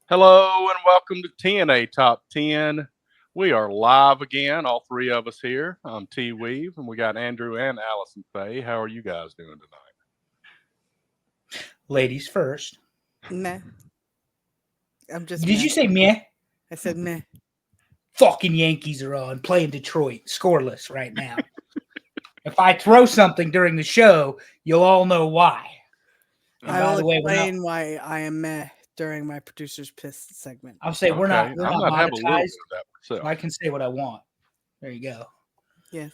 Hello and welcome to TNA Top 10. We are live again, all three of us here. I'm T Weave, and we got Andrew and Allison Faye. How are you guys doing tonight? Ladies first. Meh. I'm just Did meh. you say meh? I said meh. Fucking Yankees are on, playing Detroit, scoreless right now. If I throw something during the show, you'll all know why. And I by will the way, explain why I am meh during my producer's piss segment. I'll say we're not Okay, we're I not might have a little bit monetized, of that so myself. I can say what I want. There you go. Yes.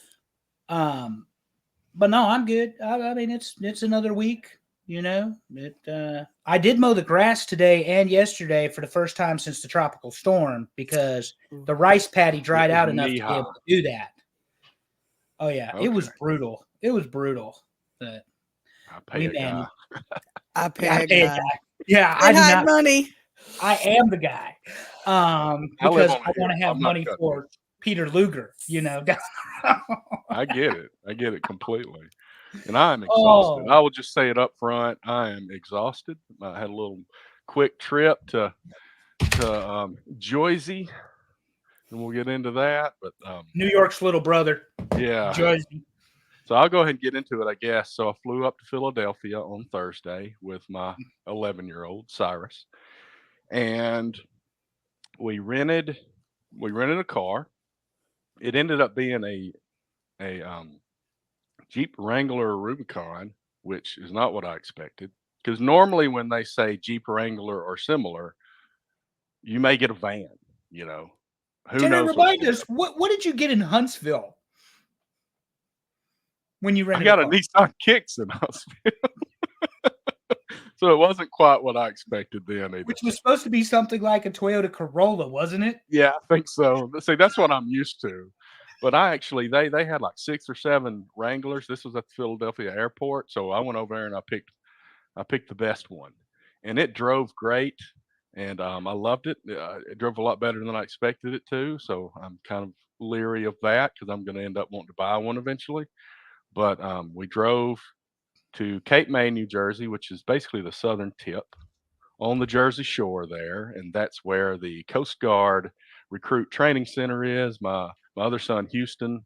But no, I'm good. I mean, it's another week. I did mow the grass today and yesterday for the first time since the tropical storm because the rice paddy dried was out enough to be knee-high. able to do that. Oh yeah, it was Okay. brutal. It was brutal. But I pay a guy. I pay I a pay a guy. guy. Yeah, I I do had not. money. I am the guy. I live Because on I a want hill. to have I'm not money cutting for Peter Luger. I get it. I get it completely. And I'm exhausted. Oh, I will just say it up front. I am exhausted. I had a little quick trip to Jersey, and we'll get into that. But New York's little brother, yeah, Jersey. so I'll go ahead and get into it, I guess. So I flew up to Philadelphia on Thursday with my 11-year-old Cyrus, and we rented we rented a car. It ended up being a Jeep Wrangler Rubicon, which is not what I expected. Because normally when they say Jeep Wrangler or similar, you may get a van. You know, who Terry, knows what remind you get? us what did you get in Huntsville when you I rented a got a car? Nissan Kicks in Huntsville. So it wasn't quite what I expected then either. Which was supposed to be something like a Toyota Corolla, wasn't it? Yeah, I think so. See, that's what I'm used to. But I actually they had like 6 or 7 Wranglers. This was at the Philadelphia airport, so I went over there and I picked the best one. And it drove great, and I loved it. It drove a lot better than I expected it to, so I'm kind of leery of that because I'm going to end up wanting to buy one eventually. But we drove to Cape May, New Jersey, which is basically the southern tip on the Jersey Shore there, and that's where the Coast Guard Recruit Training Center is. My other son, Houston,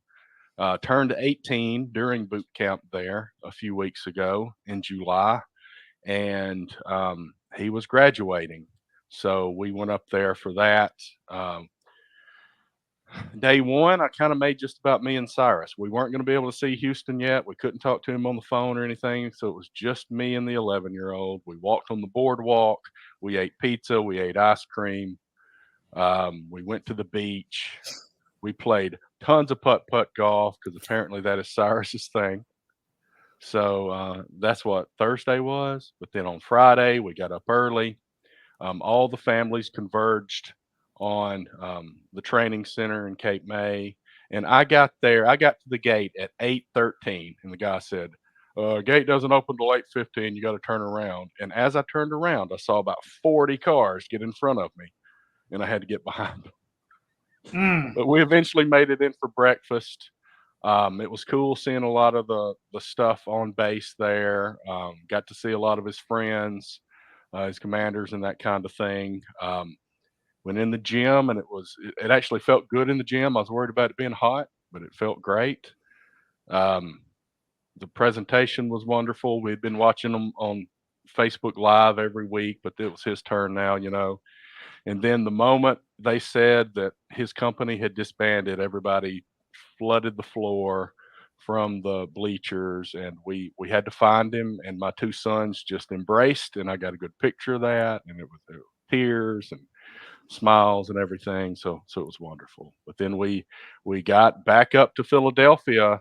turned 18 during boot camp there a few weeks ago in July, and he was graduating. So we went up there for that. Um, Day one, I kind of made just about me and Cyrus. We weren't going to be able to see Houston yet. We couldn't talk to him on the phone or anything. So it was just me and the 11-year-old. We walked on the boardwalk. We ate pizza. We ate ice cream. We went to the beach. We played tons of putt putt golf because apparently that is Cyrus's thing. So that's what Thursday was. But then on Friday, we got up early. All the families converged on the training center in Cape May, and I got there. I got to the gate at 8:13, and the guy said, "Gate doesn't open till 8:15. You got to turn around." And as I turned around, I saw about 40 cars get in front of me, and I had to get behind them. Mm. But we eventually made it in for breakfast. It was cool seeing a lot of the stuff on base there. Got to see a lot of his friends, his commanders, and that kind of thing. Went in the gym, and it actually felt good in the gym. I was worried about it being hot, but it felt great. Um, the presentation was wonderful. We'd been watching them on Facebook Live every week, but it was his turn now. And then the moment they said that his company had disbanded, everybody flooded the floor from the bleachers, and we had to find him. And my two sons just embraced, and I got a good picture of that, and there were tears and smiles and everything. So it was wonderful. But then we got back up to Philadelphia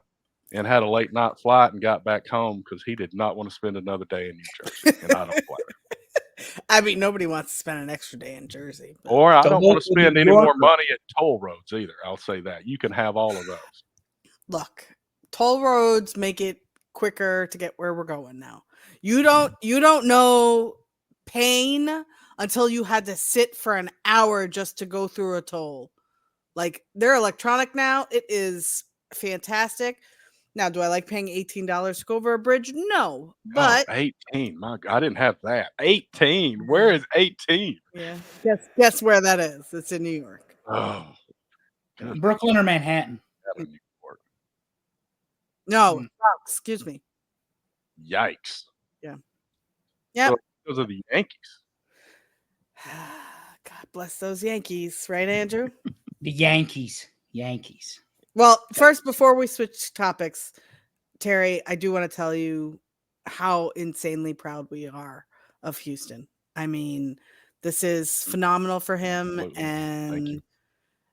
and had a late night flight and got back home because he did not want to spend another day in New Jersey, and I don't blame him. I mean, nobody wants to spend an extra day in Jersey. But Or I The don't want to local New spend any more Yorker. money at toll roads either. I'll say that. You can have all of those. look, toll roads make it quicker to get where we're going now. You don't know pain until you had to sit for an hour just to go through a toll. Like they're electronic now. It is fantastic. Now, do I like paying $18 to go over a bridge? No, Oh, but 18. My God, I didn't have that. 18. Where is 18? yeah, guess where that is? It's in New York. Oh, good Brooklyn or Manhattan? God, in New York. No, Mm. excuse me. Yikes. Yeah. Those are the Yankees. God bless those Yankees, right, Andrew? The Yankees. Yankees. Well, first, before we switch topics, Terry, I do want to tell you how insanely proud we are of Houston. I mean, this is phenomenal for him. Absolutely. Thank you. And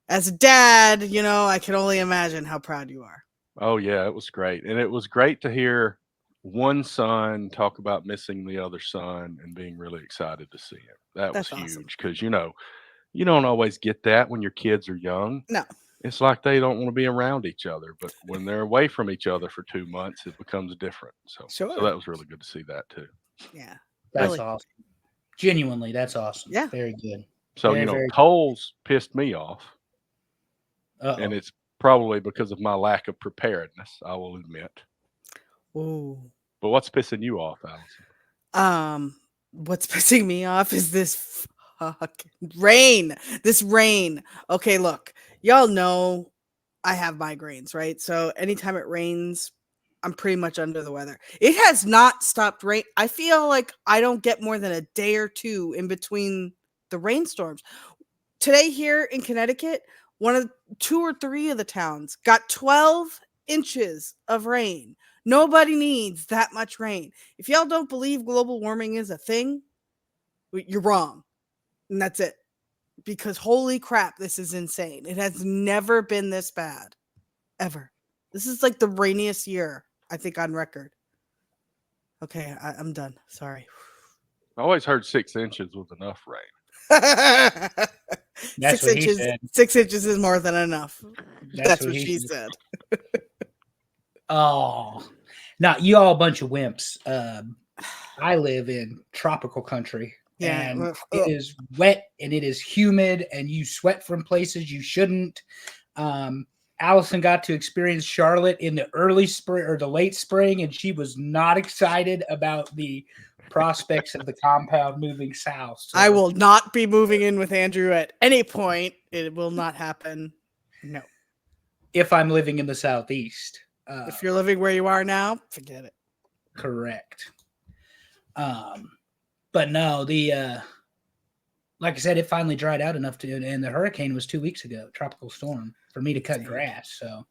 as a dad, I can only imagine how proud you are. Oh, yeah, it was great. And it was great to hear one son talk about missing the other son and being really excited to see him. That was That's awesome. huge because, you don't always get that when your kids are young. No. It's like they don't want to be around each other, but when they're away from each other for 2 months, it becomes different. So Sure. that was really good to see that too. Yeah. That's Really? awesome. Genuinely, that's awesome. Yeah. Very good. So, Very, very- tolls pissed me off, Uh-oh. and it's probably because of my lack of preparedness, I will admit. Ooh. But what's pissing you off, Allison? What's pissing me off is this fucking rain. This rain. Okay, look, y'all know I have migraines, right? So anytime it rains, I'm pretty much under the weather. It has not stopped rain. I feel like I don't get more than a day or two in between the rainstorms. Today here in Connecticut, one of 2 or 3 of the towns got 12 inches of rain. Nobody needs that much rain. If y'all don't believe global warming is a thing, you're wrong. And that's it. Because holy crap, this is insane. It has never been this bad. Ever. This is like the rainiest year, I think, on record. Okay, I'm done. Sorry. I always heard 6 inches was enough rain. That's 6 what he inches. said. 6 inches is more than enough. That's what he she said. Oh, now you all a bunch of wimps. I live in tropical country, Yeah, and well, it is wet and it is humid, and you sweat from places you shouldn't. Allison got to experience Charlotte in the early spring or the late spring, and she was not excited about the prospects of the compound moving south. So I will not be moving in with Andrew at any point. It will not happen. No. if I'm living in the southeast. If you're living where you are now, forget it. Correct. But no, like I said, it finally dried out enough and the hurricane was 2 weeks ago, tropical storm, for me to cut grass. So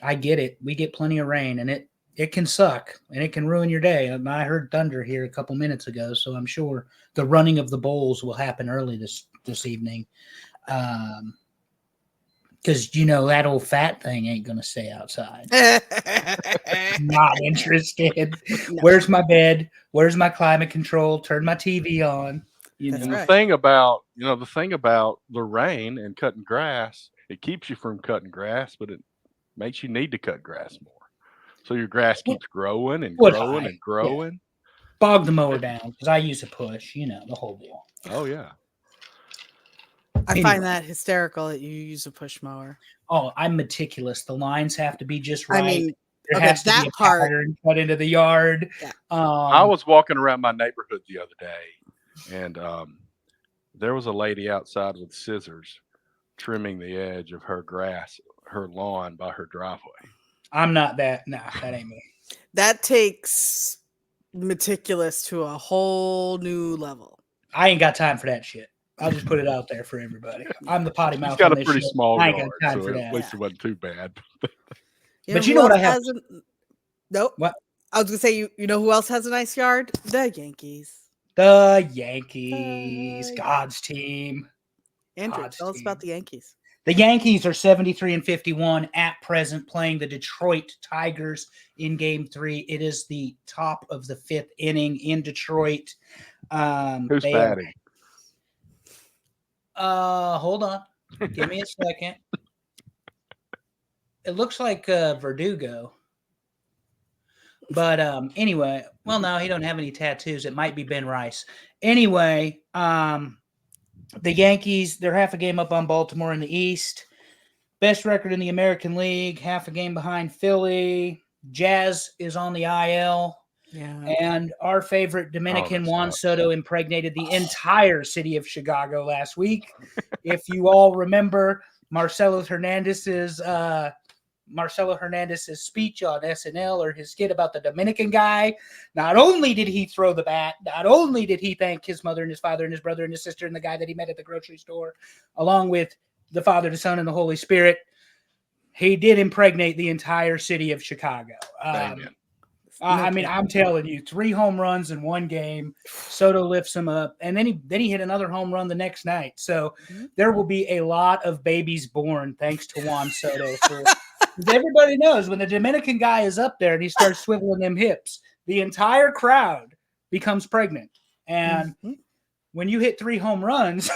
I get it. We get plenty of rain, and it can suck and it can ruin your day. I heard thunder here a couple minutes ago, so I'm sure the running of the bulls will happen early this evening. Because that old fat thing ain't gonna stay outside. Not interested. No. Where's my bed? Where's my climate control? Turn my TV on. That's And right. the thing about the rain and cutting grass, it keeps you from cutting grass, but it makes you need to cut grass more. So your grass keeps growing and Would growing I? and growing. Bog the mower down because I use a push. The whole deal. Oh yeah. I Anyway. find that hysterical that you use a push mower. Oh, I'm meticulous. The lines have to be just right. I mean, there okay, has to that be a part- pattern cut into the yard. Yeah. I was walking around my neighborhood the other day, and there was a lady outside with scissors trimming the edge of her lawn by her driveway. I'm not that. Nah, that ain't me. that takes meticulous to a whole new level. I ain't got time for that shit. I'll just put it out there for everybody. I'm the potty mouth. He's got on a this pretty shit. small I ain't yard, got time so for at that. least it wasn't too bad. But who you know what else I have- has nope. What? I was gonna say you know who else has a nice yard? The Yankees. The Yankees, The God's team. Andrew, God's tell us about team. the Yankees. The Yankees are 73-51 at present, playing the Detroit Tigers in Game 3. It is the top of the 5th inning in Detroit. Who's they are- batting? Hold on. Give me a second. It looks like Verdugo. But anyway, well, no, he don't have any tattoos. It might be Ben Rice. Anyway, the Yankees, they're half a game up on Baltimore in the East. Best record in the American League, half a game behind Philly. Jazz is on the IL. Yeah. And our favorite Dominican that Juan sucks. Soto impregnated the entire city of Chicago last week. If you all remember Marcelo Hernandez's speech on SNL, or his skit about the Dominican guy, not only did he throw the bat, not only did he thank his mother and his father and his brother and his sister and the guy that he met at the grocery store, along with the Father, the Son, and the Holy Spirit, he did impregnate the entire city of Chicago. Amen. I mean, I'm telling you, 3 home runs in one game. Soto lifts him up, and then he hit another home run the next night. So there will be a lot of babies born thanks to Juan Soto. Everybody knows when the Dominican guy is up there and he starts swiveling them hips, the entire crowd becomes pregnant. And when you hit 3 home runs,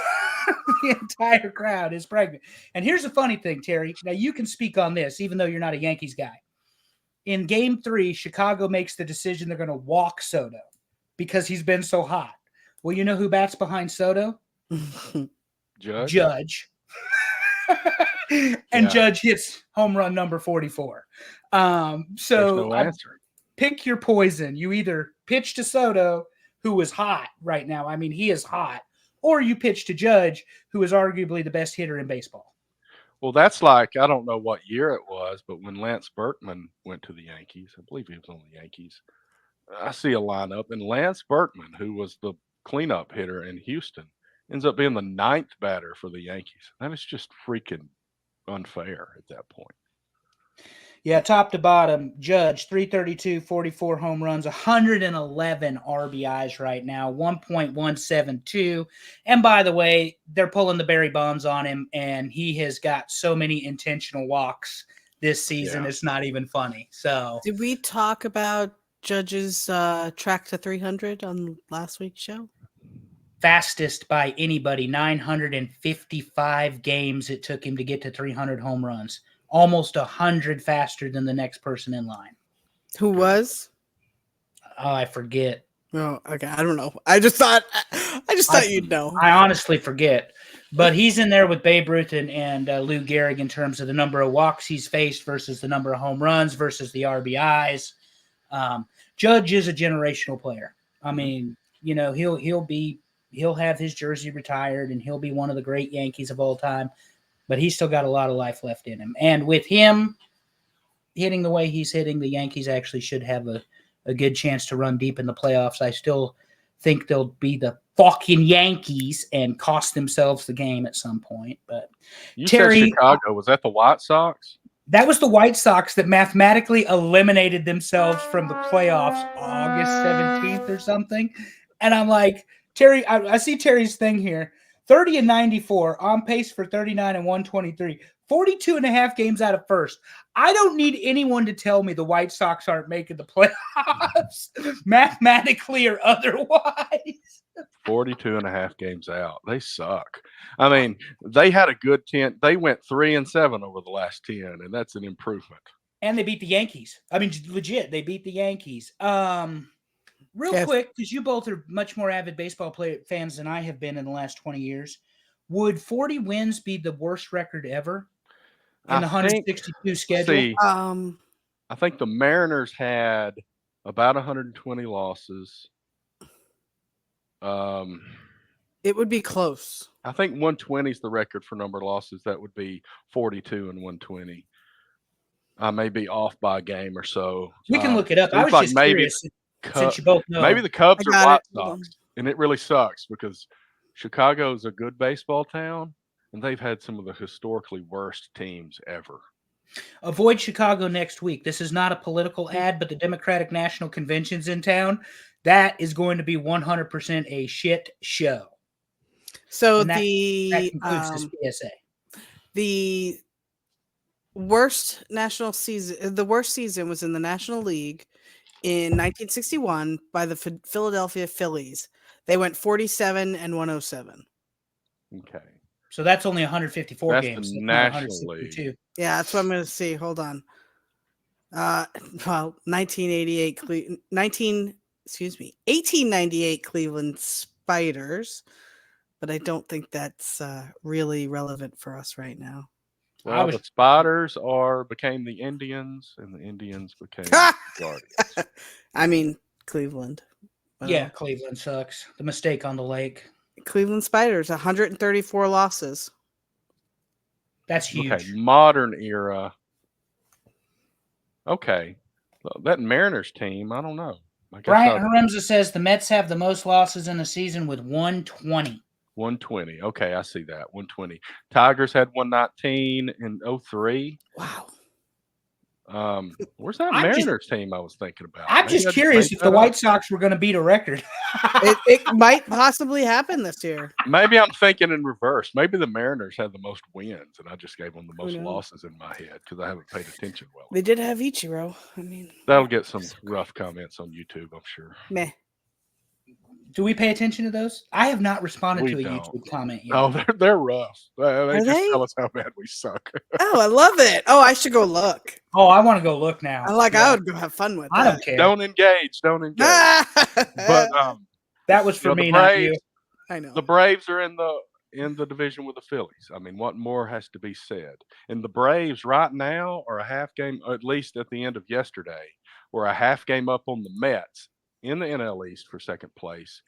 the entire crowd is pregnant. And here's the funny thing, Terry. Now you can speak on this, even though you're not a Yankees guy. In game 3, Chicago makes the decision they're going to walk Soto because he's been so hot. Well, you know who bats behind Soto? Judge. And Judge hits home run number 44. So no answer. Pick your poison. You either pitch to Soto, who is hot right now. I mean, he is hot. Or you pitch to Judge, who is arguably the best hitter in baseball. Well, that's like, I don't know what year it was, but when Lance Berkman went to the Yankees, I believe he was on the Yankees, I see a lineup, and Lance Berkman, who was the cleanup hitter in Houston, ends up being the 9th batter for the Yankees. That is just freaking unfair at that point. Yeah, top to bottom, Judge, 332, 44 home runs, 111 RBIs right now, 1.172. And by the way, they're pulling the Barry Bonds on him, and he has got so many intentional walks this season. It's not even funny. So, did we talk about Judge's track to 300 on last week's show? Fastest by anybody, 955 games it took him to get to 300 home runs. Almost 100 faster than the next person in line. Who was? Oh, I forget. Oh, okay. I don't know. I just thought you'd know. I honestly forget. But he's in there with Babe Ruth and Lou Gehrig in terms of the number of walks he's faced versus the number of home runs versus the RBIs. Judge is a generational player. I mean, you know, he'll have his jersey retired and he'll be one of the great Yankees of all time. But he's still got a lot of life left in him. And with him hitting the way he's hitting, the Yankees actually should have a good chance to run deep in the playoffs. I still think they'll be the fucking Yankees and cost themselves the game at some point. But you Terry, said Chicago. Was that the White Sox? That was the White Sox that mathematically eliminated themselves from the playoffs August 17th or something. And I'm like, Terry, I see Terry's thing here. 30 and 94, on pace for 39 and 123, 42 and a half games out of first. I don't need anyone to tell me the White Sox aren't making the playoffs, mathematically or otherwise. 42 and a half games out. They suck. I mean, they had a good 10. They went 3-7 over the last 10, and that's an improvement. And they beat the Yankees. I mean, legit, they beat the Yankees. Real quick, because you both are much more avid baseball fans than I have been in the last 20 years, would 40 wins be the worst record ever in the 162 schedule? I think the Mariners had about 120 losses. It would be close. I think 120 is the record for number of losses. That would be 42 and 120. I may be off by a game or so. We can look it up. I was just curious. Since you both know. Maybe the Cubs are White Sox, and it really sucks because Chicago is a good baseball town, and they've had some of the historically worst teams ever. Avoid Chicago next week. This is not a political ad, but the Democratic National Convention's in town. That is going to be 100% a shit show. So that concludes this PSA. The worst season was in the National League in 1961 by the Philadelphia Phillies. They went 47 and 107. Okay. So that's only 154 games. That's the National League. Yeah, that's what I'm going to see. Hold on. 1898 Cleveland Spiders, but I don't think that's really relevant for us right now. Well, was- the Spiders became the Indians, and the Indians became the Guardians. I mean, Cleveland. Yeah, Well, Cleveland sucks. The mistake on the lake. Cleveland Spiders, 134 losses. That's huge. Okay, modern era. Okay, well, that Mariners team, I don't know. I guess Bryant Haremza says the Mets have the most losses in a season with 120. 120. Okay, I see that. 120. Tigers had 119 in 03. Wow. Where's that I'm just- Mariners team I was thinking about? I'm Maybe just I curious made if that the up. White Sox were going to beat a record. It might possibly happen this year. Maybe I'm thinking in reverse. Maybe the Mariners had the most wins, and I just gave them the most knows? losses in my head because I haven't paid attention well. They did have Ichiro. I mean, That'll get some rough comments on YouTube, I'm sure. meh. Do we pay attention to those? I have not responded We to a don't. YouTube comment yet. Oh, they're rough. They Are just they? tell us how bad we suck. Oh, I love it. Oh, I should go look. Oh, I want to go look now. I like. Yeah. I would go have fun with I that. don't care. Don't engage. But That was for you know, me, the not you. Braves, I know. the Braves are in the division with the Phillies. I mean, what more has to be said? And the Braves right now are a half game, or at least at the end of yesterday, were a half game up on the Mets in the NL East for second place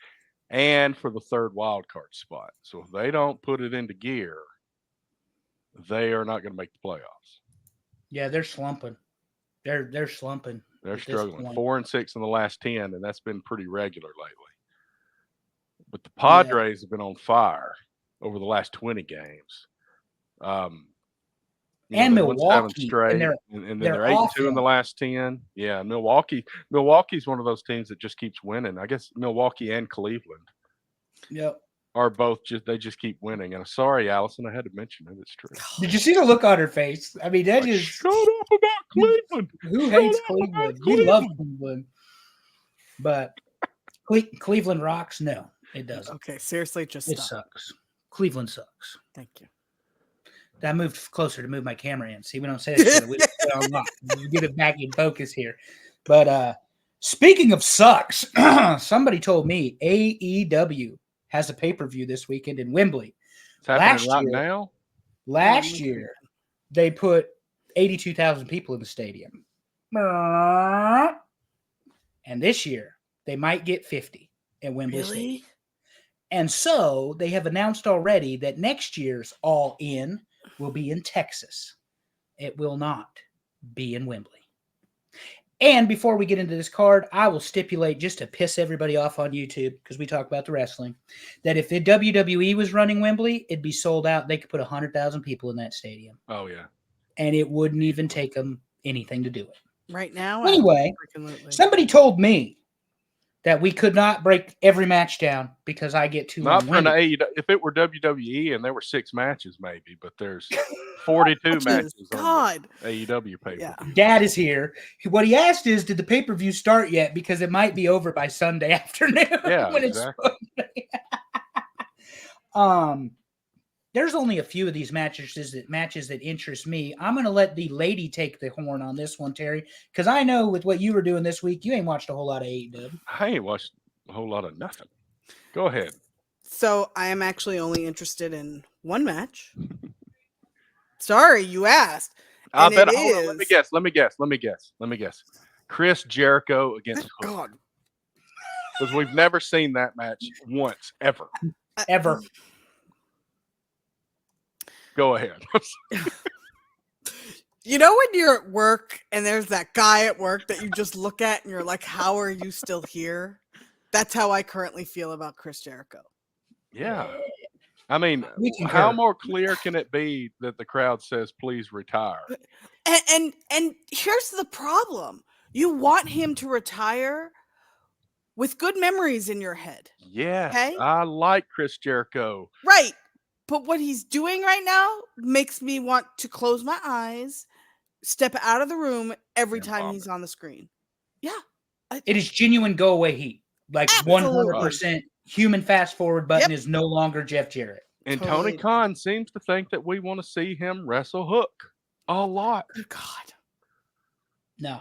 and for the third wild card spot. So if they don't put it into gear, they are not going to make the playoffs. Yeah, they're slumping. They're slumping. They're at this struggling. point. 4-6 in the last 10, and that's been pretty regular lately. But the Padres have been on fire over the last 20 games. And they won 7 Milwaukee, straight, and and then they're they're 8-2 in the awful. last 10. Yeah, Milwaukee's one of those teams that just keeps winning. I guess Milwaukee and Cleveland Yep. are both they just keep winning. And sorry, Allison, I had to mention it. It's true. Did you see the look on her face? I mean, that Like, is shut up about Cleveland. who Shut hates up about Cleveland? We love Cleveland. Cleveland, but Cleveland rocks. No, it doesn't. Okay, seriously, just It stop. sucks. Cleveland sucks. Thank you. I moved closer to move my camera in. See, we don't say that shit. We don't put it on lock. We get it back in focus here. But speaking of sucks, somebody told me AEW has a pay-per-view this weekend in Wembley. It's happening Last right year- now. Last okay. year, they put 82,000 people in the stadium. And this year, they might get 50 at Wembley Stadium. Really? And so they have announced already that next year's All In will be in Texas. It will not be in Wembley. And before we get into this card, I will stipulate, just to piss everybody off on YouTube, because we talk about the wrestling, that if the WWE was running Wembley, it'd be sold out. They could put 100,000 people in that stadium, Oh yeah. and it wouldn't even take them anything to do it. Right now? Anyway, Absolutely. somebody told me that we could not break every match down because I get too Not for an long-winded. AEW. If it were WWE and there were 6 matches, maybe, but there's 42 matches on God. the AEW paper. Yeah. Dad is here. What he asked is, did the pay-per-view start yet? Because it might be over by Sunday afternoon. Yeah, when exactly. There's only a few of these matches that interest me. I'm going to let the lady take the horn on this one, Terry, because I know with what you were doing this week, you ain't watched a whole lot of AEW. I ain't watched a whole lot of nothing. Go ahead. So I am actually only interested in one match. Sorry, you asked. I And bet. it Hold on, let me is- guess. Chris Jericho against Hook. God. Because we've never seen that match once ever. Ever. Go ahead. You know when you're at work and there's that guy at work that you just look at and you're like, how are you still here? That's how I currently feel about Chris Jericho. Yeah. I mean, We concur. how more clear can it be that the crowd says, please retire? And here's the problem. You want him to retire with good memories in your head. Yes. Okay. I like Chris Jericho. Right. But what he's doing right now makes me want to close my eyes, step out of the room every And time vomit. he's on the screen. Yeah. It is genuine go away heat. Like Absolutely. 100% human fast forward button Yep. is no longer Jeff Jarrett. And Totally. Tony Khan seems to think that we want to see him wrestle Hook a lot. Good God. No.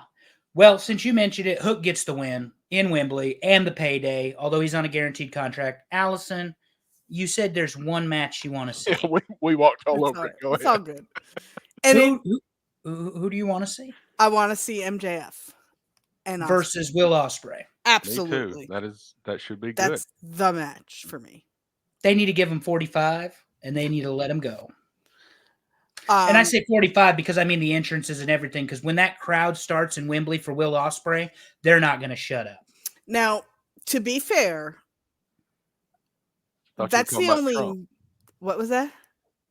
Well, since you mentioned it, Hook gets the win in Wembley and the payday, although he's on a guaranteed contract. Allison, you said there's one match you want to see. Yeah, we walked all It's over all, it. Go it's all ahead. good. And Who do you want to see I want to see MJF and Ospreay. versus Will Ospreay? Me too. Absolutely. That should be good. That's the match for me. They need to give him 45, and they need to let him go. And I Um, say 45 because I mean the entrances and everything. Because when that crowd starts in Wembley for Will Ospreay, they're not going to shut up. now, to be fair, Thought you were that's talking the about only. Trump. What was that?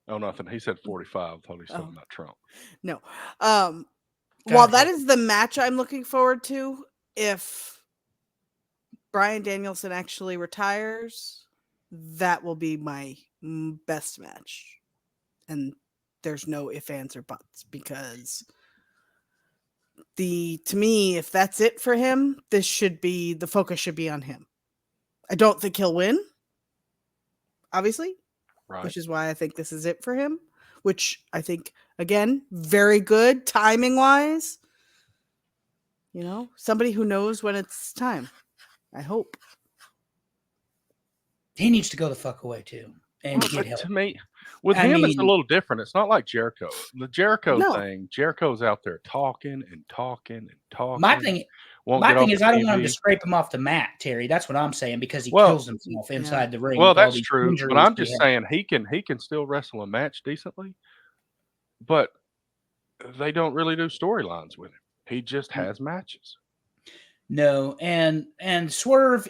Oh, nothing. He said 45. I thought he was talking Oh. about Trump. No. God While that help is the match I'm looking forward to, if Bryan Danielson actually retires, that will be my best match. And there's no ifs, ands, or buts because to me, if that's it for him, the focus should be on him. I don't think he'll win, obviously, Right. which is why I think this is it for him, which I think, again, very good timing wise. You know, somebody who knows when it's time. I hope. He needs to go the fuck away too and Well, get but help. to me, with I him, it's a mean- little different. It's not like Jericho. The Jericho No. thing, Jericho's out there talking and talking and talking. My thing won't My get thing off is, the I don't want him to TV. scrape him off the mat, Terry. That's what I'm saying because he Well, kills himself inside the ring. Well, with all that's these true. But injuries I'm he just has. saying he can still wrestle a match decently. But they don't really do storylines with him. He just has matches. No, and Swerve.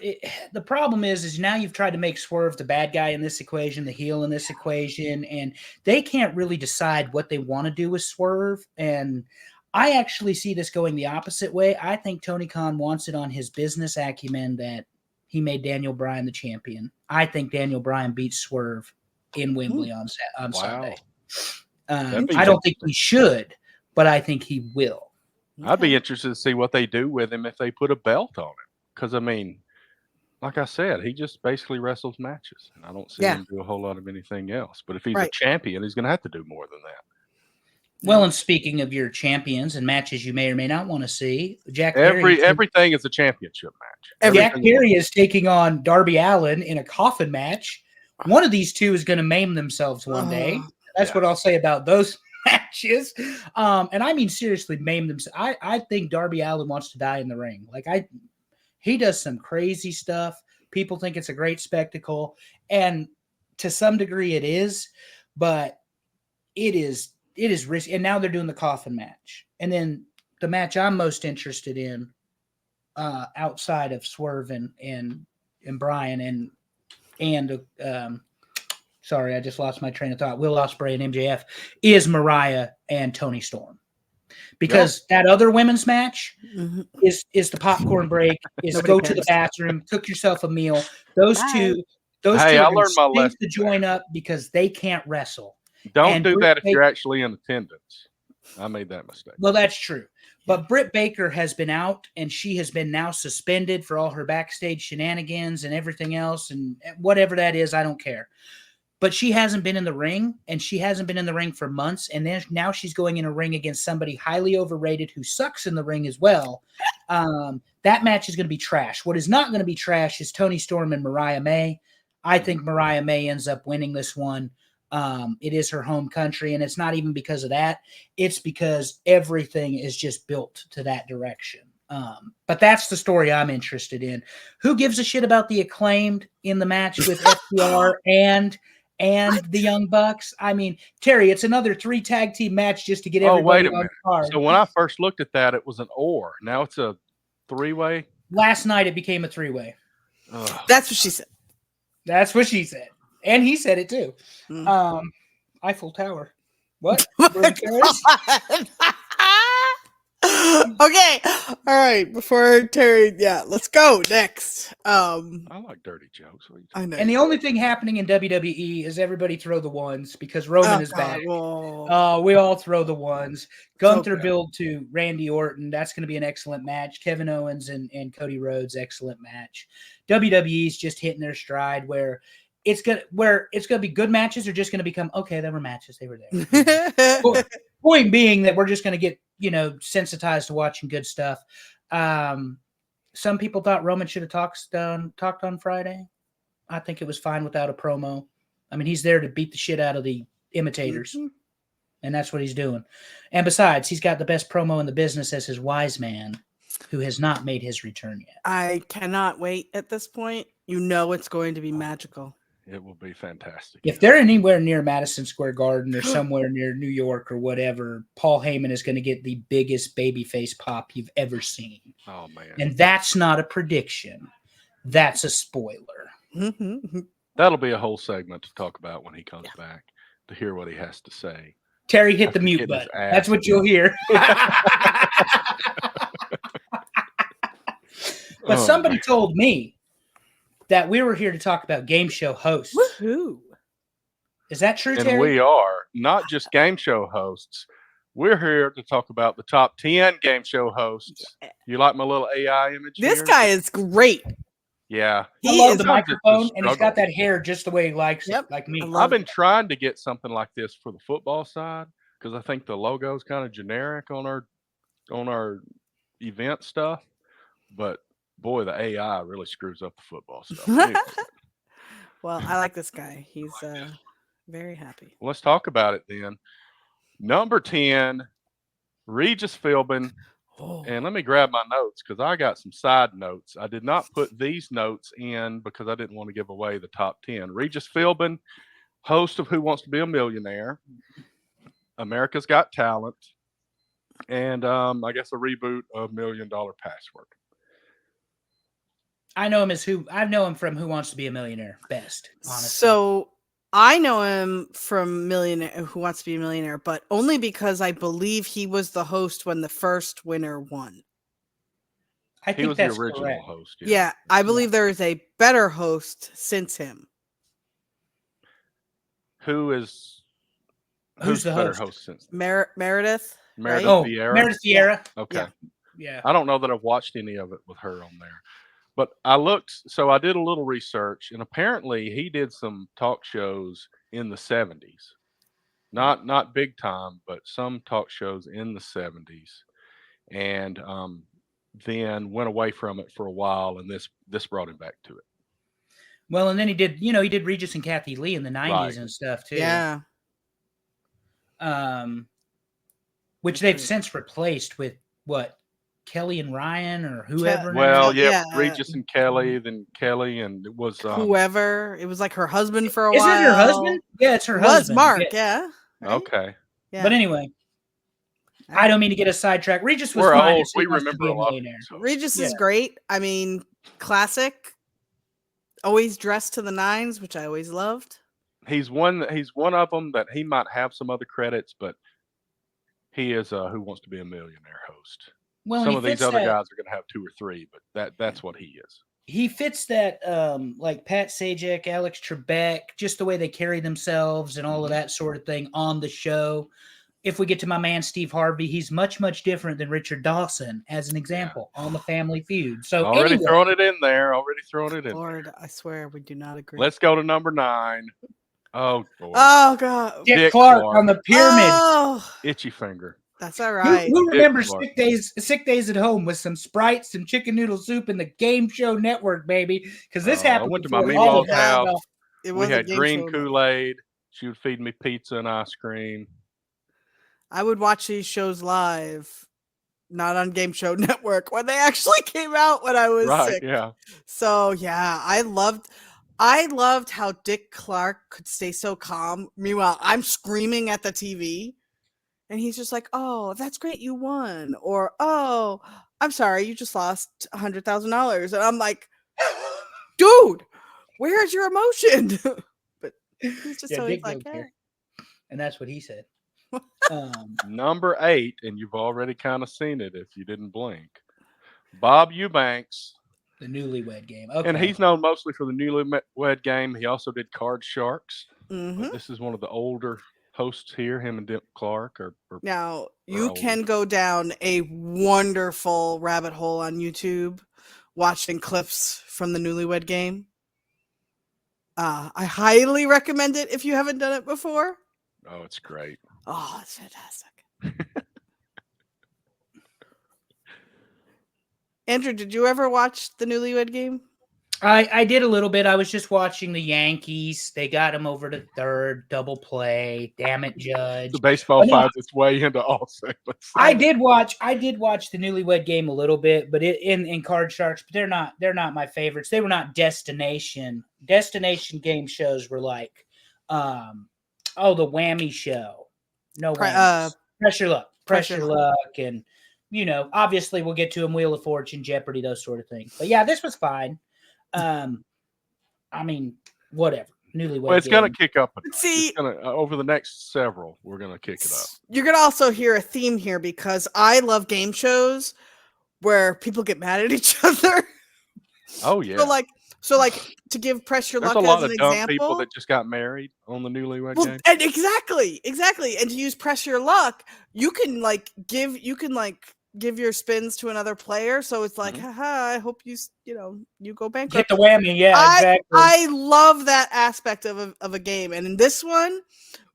The problem is now you've tried to make Swerve the bad guy in this equation, the heel in this equation, and they can't really decide what they want to do with Swerve. And I actually see this going the opposite way. I think Tony Khan wants it on his business acumen that he made Daniel Bryan the champion. I think Daniel Bryan beats Swerve in Wembley on Sunday. That'd be I don't think he should, but I think he will. I'd be interested to see what they do with him if they put a belt on him. Because, I mean, like I said, he just basically wrestles matches. And I don't see him do a whole lot of anything else. But if he's a champion, he's going to have to do more than that. Well, and speaking of your champions and matches you may or may not want to see, everything is a championship match. Jack Perry is taking on Darby Allin in a coffin match. One of these two is going to maim themselves one day. That's what I'll say about those matches. And I mean, seriously, maim themselves. I think Darby Allin wants to die in the ring. He does some crazy stuff. People think it's a great spectacle. And to some degree it is, but it is risky. And now they're doing the coffin match. And then the match I'm most interested in, outside of Swerve and Bryan and sorry, I just lost my train of thought. Will Ospreay and MJF is Mariah and Toni Storm, because that other women's match is the popcorn break. Is go to the bathroom, cook yourself a meal. Those two I are learned my lesson to join up because they can't wrestle. Don't do that if you're actually in attendance. I made that mistake. Well, that's true. But Britt Baker has been out, and she has been now suspended for all her backstage shenanigans and everything else, and whatever that is, I don't care. But she hasn't been in the ring, and she hasn't been in the ring for months, and then now she's going in a ring against somebody highly overrated who sucks in the ring as well. That match is going to be trash. What is not going to be trash is Toni Storm and Mariah May. I think Mariah May ends up winning this one. It is her home country, and it's not even because of that. It's because everything is just built to that direction. But that's the story I'm interested in. Who gives a shit about the Acclaimed in the match with FTR and the Young Bucks? I mean, Terry, it's another 3 tag team match just to get everybody on the card. So when I first looked at that, it was an or. Now it's a 3-way. Last night it became a 3-way. That's what she said. That's what she said. And he said it too. Eiffel Tower. What? Okay. All right. Before Terry, let's go next. I like dirty jokes. I know. And the only thing happening in WWE is everybody throw the ones because Roman is back. We all throw the ones. Gunther build to Randy Orton. That's going to be an excellent match. Kevin Owens and Cody Rhodes, excellent match. WWE's just hitting their stride where it's gonna be good matches are just gonna become okay. There were matches, they were there. Point being that we're just gonna get sensitized to watching good stuff. Some people thought Roman should have talked on Friday. I think it was fine without a promo. I mean, he's there to beat the shit out of the imitators. And that's what he's doing. And besides, he's got the best promo in the business as his wise man, who has not made his return yet. I cannot wait at this point. You know it's going to be magical. It will be fantastic. If they're anywhere near Madison Square Garden or somewhere near New York or whatever, Paul Heyman is going to get the biggest babyface pop you've ever seen. Oh man. And that's not a prediction. That's a spoiler. That'll be a whole segment to talk about when he comes back, to hear what he has to say. Terry hit the After mute getting his button. ass That's what you'll hear. But Oh, somebody man. told me that we were here to talk about game show hosts. Woohoo! Is that true, And Terry? we are not just game show hosts. We're here to talk about the top 10 game show hosts. You like my little AI image? This here? guy is great. Yeah. I He love is. the Sometimes it's a microphone, and he's got struggle. that hair just the way he likes Yep. it, like me. I love I've been trying to get something like this for the football side because I think the logo is kind of generic on our event stuff. But boy, the AI really screws up the football stuff. Anyway, Well, I like this guy. He's very happy. let's talk about it then. Number 10, Regis Philbin. Oh, And let me grab my notes because I got some side notes. I did not put these notes in because I didn't want to give away the top 10. Regis Philbin, host of Who Wants to Be a Millionaire, America's Got Talent, and I guess a reboot of $1 Million Password. I know him from Who Wants to Be a Millionaire best, honestly. so I know him from Millionaire Who Wants to Be a Millionaire, but only because I believe he was the host when the first winner won. I He think was the that's original correct. host. Yeah, I believe there is a better host since him. Who's Who's the better host? host since Meredith. Meredith Oh, Vieira? Meredith Vieira. Okay. Yeah. I don't know that I've watched any of it with her on there. But I looked, so I did a little research, and apparently he did some talk shows in the 70s. Not big time, but some talk shows in the 70s. And then went away from it for a while, and this brought him back to it. Well, and then he did Regis and Kathy Lee in the 90s Right. and stuff too. Yeah. Which they've since replaced with what? Kelly and Ryan or whoever. Well, now? yeah, Regis and Kelly, then Kelly, and it was Whoever. It was like her husband for a Is while. it her husband? Yeah, it's her It was husband. Mark, Yeah. yeah. Right? okay. Yeah. But anyway, I don't mean to get us sidetracked. Regis was We're fine. old. as Who We Wants to remember Be a lot of Millionaire. these hosts. Regis is Yeah. great. I mean, classic. Always dressed to the nines, which I always loved. He's one of them that he might have some other credits, but he is a Who Wants to Be a Millionaire host. Well, Some he of these fits other that- guys are going to have 2 or 3, but that's what he is. He fits that like Pat Sajak, Alex Trebek, just the way they carry themselves and all of that sort of thing on the show. If we get to my man Steve Harvey, he's much, much different than Richard Dawson, as an example, on the Family Feud. So Already anyway, throwing it in there. Already throwing it in. Lord, I swear we do not agree. Let's go to number 9. Oh, boy. Oh God. Dick Dick Clark Clark. on the pyramid. Oh, Itchy finger. that's all Who- right. Who, Dick remembers Clark. sick days at home with some Sprites and chicken noodle soup and the Game Show Network, baby? Because this I happened. went to my before all of Meemaw's that house. stuff. It We was a had game green show. Kool-Aid. She would feed me pizza and ice cream. I would watch these shows live, not on Game Show Network when they actually came out when I was Right, sick. yeah. So yeah, I loved how Dick Clark could stay so calm. Meanwhile, I'm screaming at the TV, and he's just like, "Oh, that's great, you won," or "Oh, I'm sorry, you just lost $100,000," and I'm like, "Dude, where's your emotion?" But he's just Yeah, always Dick like, don't "Eh." care. And that's what he said. Number 8, and you've already kind of seen it if you didn't blink. Bob Eubanks. The Newlywed Game. Okay. And he's known mostly for the Newlywed Game. He also did Card Sharks. Mhm. But this is one of the older hosts here. Him and Dick Clark are Now We're you old. can go down a wonderful rabbit hole on YouTube watching clips from the Newlywed Game. I highly recommend it if you haven't done it before. oh, it's great. Oh, it's fantastic. Andrew, did you ever watch the Newlywed Game? I did a little bit. I was just watching the Yankees. They got him over to third, double play. Damn it, Judge. The baseball But no, finds its way into all segments. I did watch the Newlywed Game a little bit, but in Card Sharks, but they're not my favorites. They were not destination game shows were like the Whammy Show. No whammies. Pressure Luck, and obviously we'll get to them, Wheel of Fortune, Jeopardy, those sort of things. But yeah, this was fine. I mean, whatever. Newlywed Well, it's Game. going to kick up. See, It's gonna, over the next several, we're going to kick it up. you're gonna also hear a theme here because I love game shows where people get mad at each other. Oh yeah. So like to give Pressure There's Luck a lot as of an dumb example. people that just got married on the Newlywed Well, Game. and exactly. And to use Pressure Luck, you can give your spins to another player. So it's like, haha, I hope you go Hit bankrupt. the whammy, yeah, exactly. I love that aspect of a game. And in this one,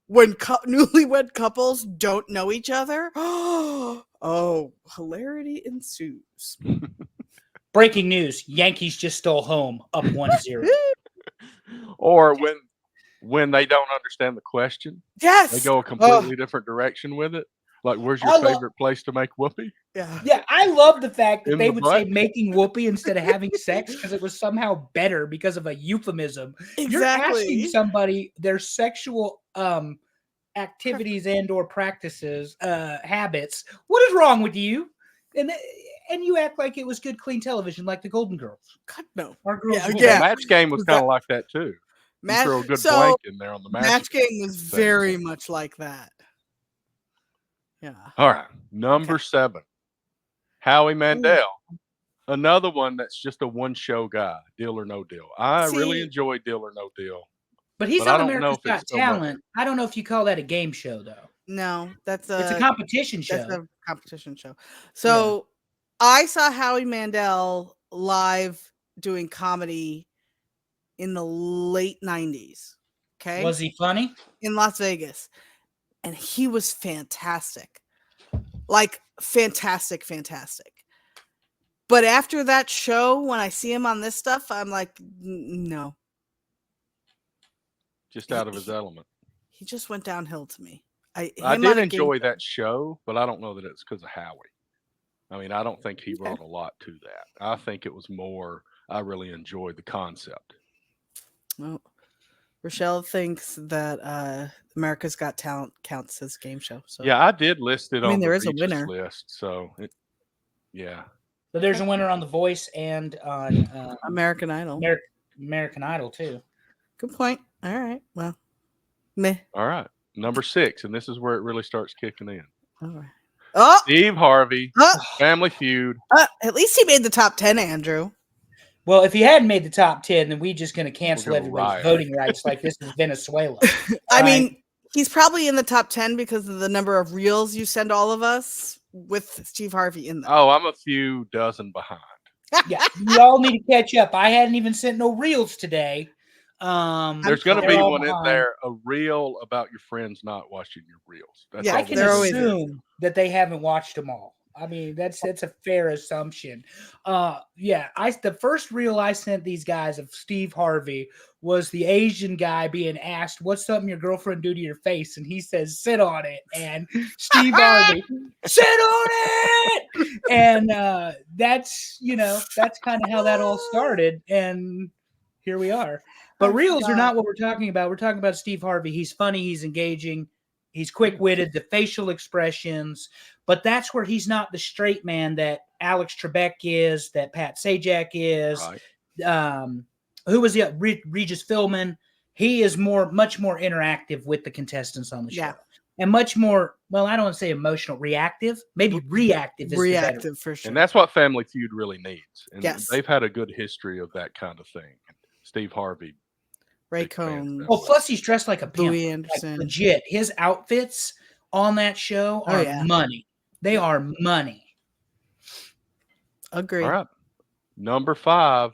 when newlywed couples don't know each other, oh, hilarity ensues. Breaking news: Yankees just stole home, up 1-0. Or when they don't understand the question, Yes. they go a completely different direction with it. Like, where's your favorite place to make whoopee? Yeah. Yeah, I love the fact that In they the would butt? say making whoopee instead of having sex because it was somehow better because of a euphemism. You're asking Exactly. somebody their sexual activities and or practices, habits. What is wrong with you? And you act like it was good, clean television, like the Golden Girls. God, no. Our girls, Yeah, rule. The yeah. match game was Was kind that- of like that too. You Match, throw a good so blank in there on the match game was thing. very much like that. Yeah. All right, number 7, Howie Mandel. Another one that's just a one-show guy, Deal or No Deal. I really See- enjoy Deal or No Deal. But he's But I on don't know America's if Got it's so much. Talent. I don't know if you call that a game show though. No, It's a competition show. That's a competition show. So I saw Howie Mandel live doing comedy in the late 90s. Okay. Was he funny? In Las Vegas. And he was fantastic. Like fantastic. But after that show, when I see him on this stuff, I'm like, no. Just out of his element. He just went downhill to me. I him on did a game enjoy show- that show, but I don't know that it's because of Howie. I mean, I don't think he brought a lot to that. I think it was more, I really enjoyed the concept. Well, Rochelle thinks that America's Got Talent counts as a game show. So Yeah, I did list it I mean, on there the is a Regis winner. list. So, yeah. But there's a winner on The Voice and on American Idol. American Idol too. Good point. All right. Well, meh. All right. Number 6, and this is where it really starts kicking in. All right. Oh, Steve Harvey, uh, Family Feud. at least he made the top 10, Andrew. Well, if he hadn't made the top 10, then we're just going to cancel gonna everybody's riot. voting rights like this is Venezuela. I Right. mean, he's probably in the top 10 because of the number of reels you send all of us with Steve Harvey in them. Oh, I'm a few dozen behind. Yeah, we all need to catch up. I hadn't even sent no reels today. There's going to they're be all one in behind. there, a reel about your friends not watching your reels. That's Yeah, all I we're can they're gonna always do. in. assume that they haven't watched them all. I mean, that's a fair assumption. The first reel I sent these guys of Steve Harvey was the Asian guy being asked, "What's something your girlfriend do to your face?" And he says, "Sit on it." And Steve Harvey, "Sit on it." And that's kind of how that all started. And here we are. But reels are not what we're talking about. We're talking about Steve Harvey. He's funny. He's engaging. He's quick-witted. The facial expressions. But that's where he's not the straight man that Alex Trebek is, that Pat Sajak is. Right. Who was the Regis Philbin? He is much more interactive with the contestants on the show. Yeah. And much more, well, I don't want to say emotional, reactive. Maybe reactive is the better. Reactive for sure. And that's what Family Feud really needs. And Yes. they've had a good history of that kind of thing. Steve Harvey. Ray big fan of Cohn, that. Oh, plus he's dressed like a pimp. Louis Like, Anderson. legit. His outfits on that show Oh, are yeah. money. They are money. Agree. All right. Number 5,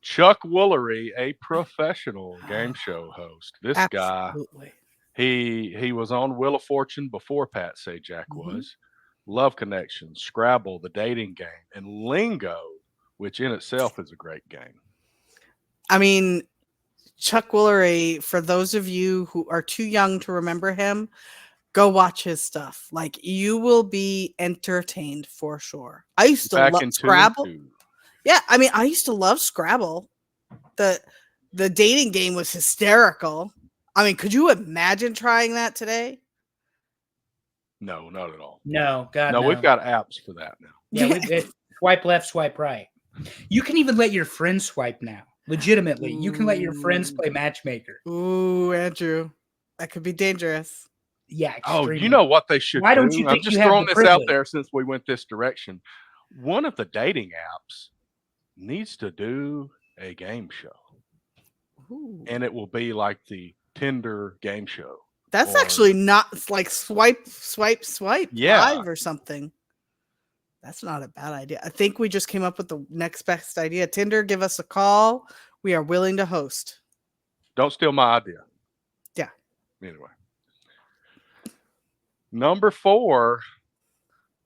Chuck Woolery, a professional game show host. This guy, Absolutely. he was on Wheel of Fortune before Pat Sajak Mhm. was. Love Connection, Scrabble, the dating game, and Lingo, which in itself is a great game. I mean, Chuck Woolery, for those of you who are too young to remember him, go watch his stuff. Like, you will be entertained for sure. I used to Back love in 2 and Scrabble. 2. Yeah, I mean, I used to love Scrabble. The dating game was hysterical. I mean, could you imagine trying that today? No, not at all. No, God, No, no. we've got apps for that now. Yeah, swipe left, swipe right. You can even let your friends swipe now. Legitimately, you can let your friends play matchmaker. Ooh, Andrew, that could be dangerous. Yeah. Oh, Extremely. you know what they should Why do? don't you I'm think just you have throwing the this out privilege? there since we went this direction. One of the dating apps needs to do a game show, Ooh. and it will be like the Tinder game show. That's or- actually not it's like swipe Yeah. live or something. That's not a bad idea. I think we just came up with the next best idea. Tinder, give us a call. We are willing to host. Don't steal my idea. Yeah. Anyway. Number 4,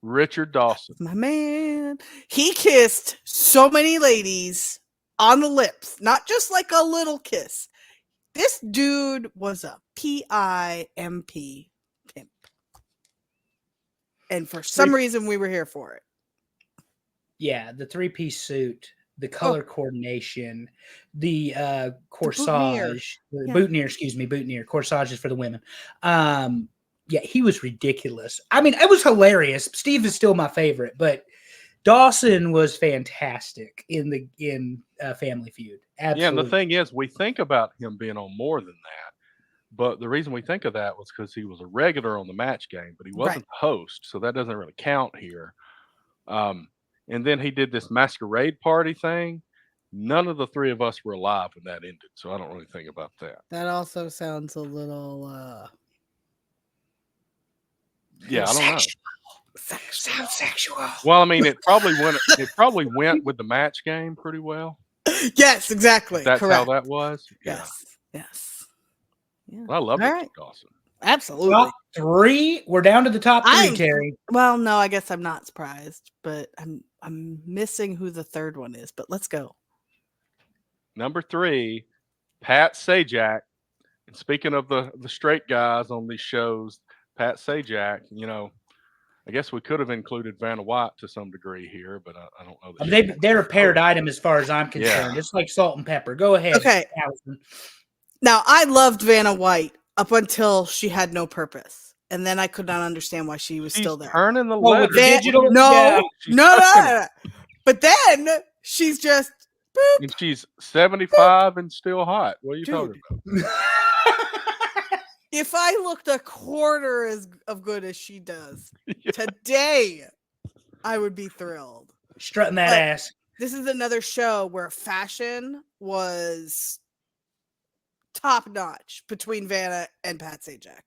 Richard Dawson. My man. He kissed so many ladies on the lips, not just like a little kiss. This dude was a PIMP pimp. And for some reason, we were here for it. Yeah, the 3-piece suit, the color coordination, the boutonniere. corsage, Yeah. boutonniere, corsage is for the women. Yeah, he was ridiculous. I mean, it was hilarious. Steve is still my favorite, but Dawson was fantastic in Family Feud. Absolutely. Yeah, and the thing is, we think about him being on more than that. But the reason we think of that was because he was a regular on the match game, but he wasn't the host, so that doesn't really count here. And then he did this masquerade party thing. None of the 3 of us were alive when that ended, so I don't really think about that. That also sounds a little Yeah, I don't know. Sounds sexual. Well, I mean, it probably went with the match game pretty well. Yes, exactly. That's correct. how that was. Yeah. Yes. Yeah. I love All Richard right. Dawson. Absolutely. Top 3. We're down to the top 3, I'm- Terry. Well, no, I guess I'm not surprised, but I'm missing who the third one is. But let's go. Number 3, Pat Sajak. And speaking of the straight guys on these shows, Pat Sajak, I guess we could have included Vanna White to some degree here, but I don't know. I mean, they're a paired item as far as I'm concerned. Yeah. It's like salt and pepper. Go ahead. Okay. Allison. Now, I loved Vanna White up until she had no purpose, and then I could not understand why she was She's still there. turning the with letters. the digital- No, Yeah. She's no. touching it. But then she's just boop. And she's 75 and still hot. What are you Dude. talking about? If I looked a quarter of good as she does Yeah. today, I would be thrilled. Strutting that But- ass. This is another show where fashion was top notch between Vanna and Pat Sajak.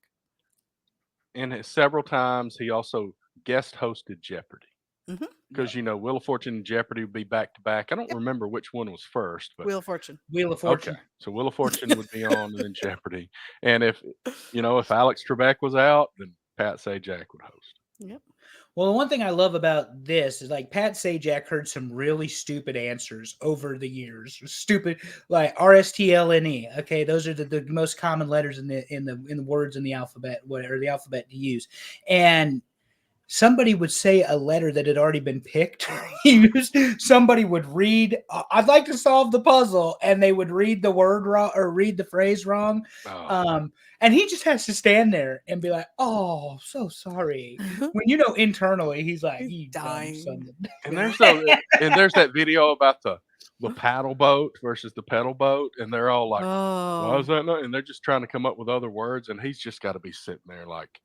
And several times he also guest hosted Jeopardy. Mhm. Because, Wheel of Fortune and Jeopardy would be back to back. I don't Yep. remember which one was first, but Wheel of Fortune. Wheel of Fortune. okay. So Wheel of Fortune would be on and then Jeopardy. And if Alex Trebek was out, then Pat Sajak would host. Yep. Well, the one thing I love about this is like Pat Sajak heard some really stupid answers over the years. Stupid, like RSTLNE. Okay, those are the most common letters in the words in the alphabet, whatever the alphabet to use. And somebody would say a letter that had already been picked. Somebody would read, "I'd like to solve the puzzle," and they would read the word wrong or read the phrase wrong. Oh, And he just has to stand there and be like, "Oh, so sorry." When internally he's like, He's "You dumb dying. son of-" and there's that video about the paddle boat versus the pedal boat, and they're all like, "Why is that not?" And they're just trying to come up with other words, and he's just got to be sitting there like,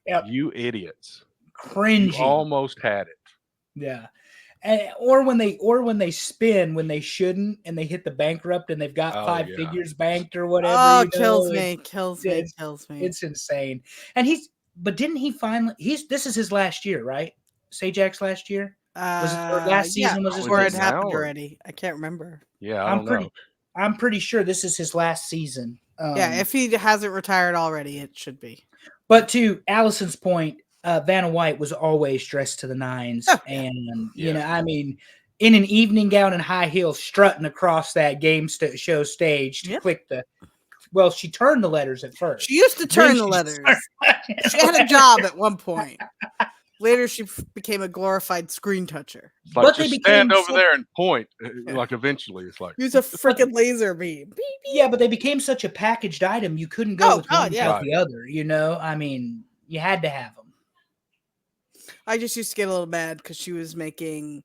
Yep. "You idiots, you cringy. almost had it." Yeah. Or when they spin when they shouldn't and they hit the bankrupt and they've got 5 yeah. figures banked or whatever. Oh, you know, kills it's- me. It's insane. And but didn't he finally this is his last year, right? Sajak's last year? Was it or last season was his or it last? happened now or- already. I can't remember. Yeah, I I'm don't pretty know. I'm pretty sure this is his last season. Yeah, if he hasn't retired already, it should be. But to Allison's point, Vanna White was always dressed to the nines, Oh, yeah. and Yeah. I mean, in an evening gown and high heels strutting across that show stage to Yep. click the. Well, she turned the letters at first. She used to Then turn the she letters. started- She had a job at one point. Later, she became a glorified screen toucher. It's like But they just became stand over so- there and point. Yeah. Like eventually, it's like Use a freaking laser beam. Beep, beep. Yeah, but they became such a packaged item. You couldn't go Oh, with God, one yeah. without the other. You know, I mean, you had to have them. I just used to get a little mad because she was making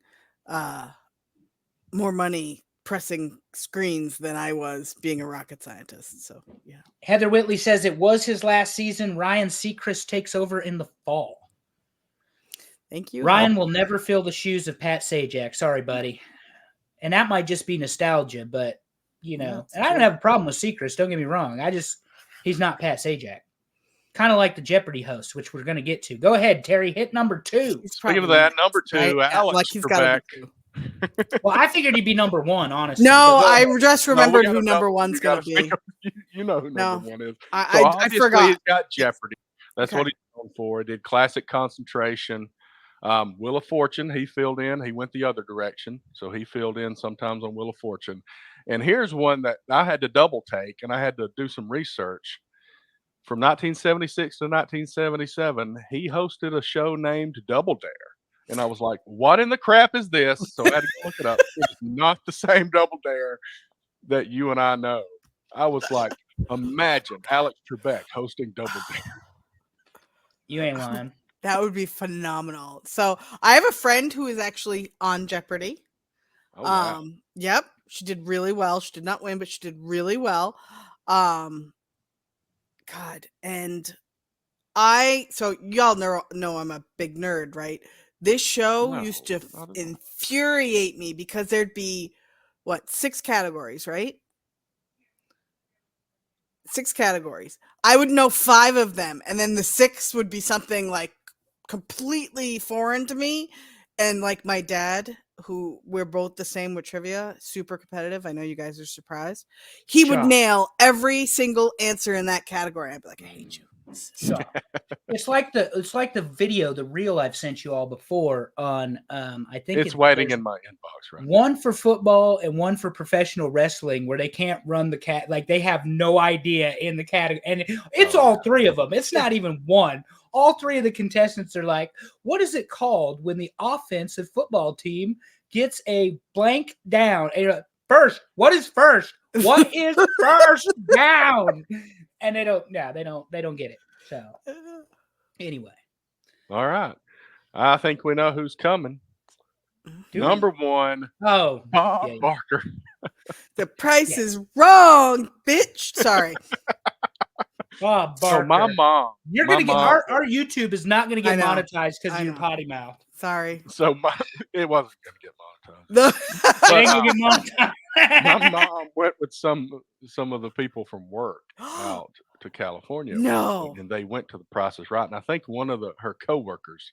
more money pressing screens than I was being a rocket scientist. So, yeah. Heather Whitley says it was his last season. Ryan Seacrest takes over in the fall. Thank you. Ryan will never fill the shoes of Pat Sajak. Sorry, buddy. And that might just be nostalgia, but you know, it's and I don't true. have a problem with Seacrest. Don't get me wrong. He's not Pat Sajak. Kind of like the Jeopardy host, which we're going to get to. Go ahead, Terry. Hit number 2. He's Speaking of probably that, next, number 2, right? Yeah, Alex like he's gotta Trebek. be two. Well, I figured he'd be number 1, honestly. No, but go I ahead. just No, we remembered gotta who know- number we one's gotta going to be. speak of- you know who No. number 1 is. So I obviously forgot. he's got Jeopardy. That's Okay. what he's known for. He did Classic Concentration. Wheel of Fortune, he filled in. He went the other direction. So he filled in sometimes on Wheel of Fortune. And here's one that I had to double take, and I had to do some research. From 1976 to 1977, he hosted a show named Double Dare. And I was like, what in the crap is this? So I had to go look it up. It's not the same Double Dare that you and I know. I was like, imagine Alex Trebek hosting Double Dare. You ain't lying. That would be phenomenal. So I have a friend who is actually on Jeopardy. Oh, wow. Yep, she did really well. She did not win, but she did really well. God, and so y'all know I'm a big nerd, right? This show used to No, not at all. infuriate me because there'd be 6 categories, right? 6 categories. I would know 5 of them, and then the 6th would be something like completely foreign to me. And like my dad, who we're both the same with trivia, super competitive. I know you guys are surprised. He would Shocked. nail every single answer in that category. I'd be like, I hate you. So, it's like the video, the reel I've sent you all before on I think It's waiting there's in my inbox right now. one for football and one for professional wrestling where they can't run the cat, like they have no idea in the category, and it's Oh, all yeah. 3 of them. It's not even one. All 3 of the contestants are like, what is it called when the offensive football team gets a blank down? And you're like, first, what is first? What is first down? And they don't get it. So anyway, All right. I think we know who's coming. do Number 1, we? Oh, Bob yeah. Barker. The price Yeah. is wrong, bitch. Sorry. Bob So Barker. my mom. You're my gonna get mom- our YouTube is not gonna I get know. monetized because I of your know. potty mouth. Sorry. So it wasn't going to get monetized. The It ain't gonna get My monetized. mom went with some of the people from work out to California. No. And they went to the Price is Right. And I think one of her coworkers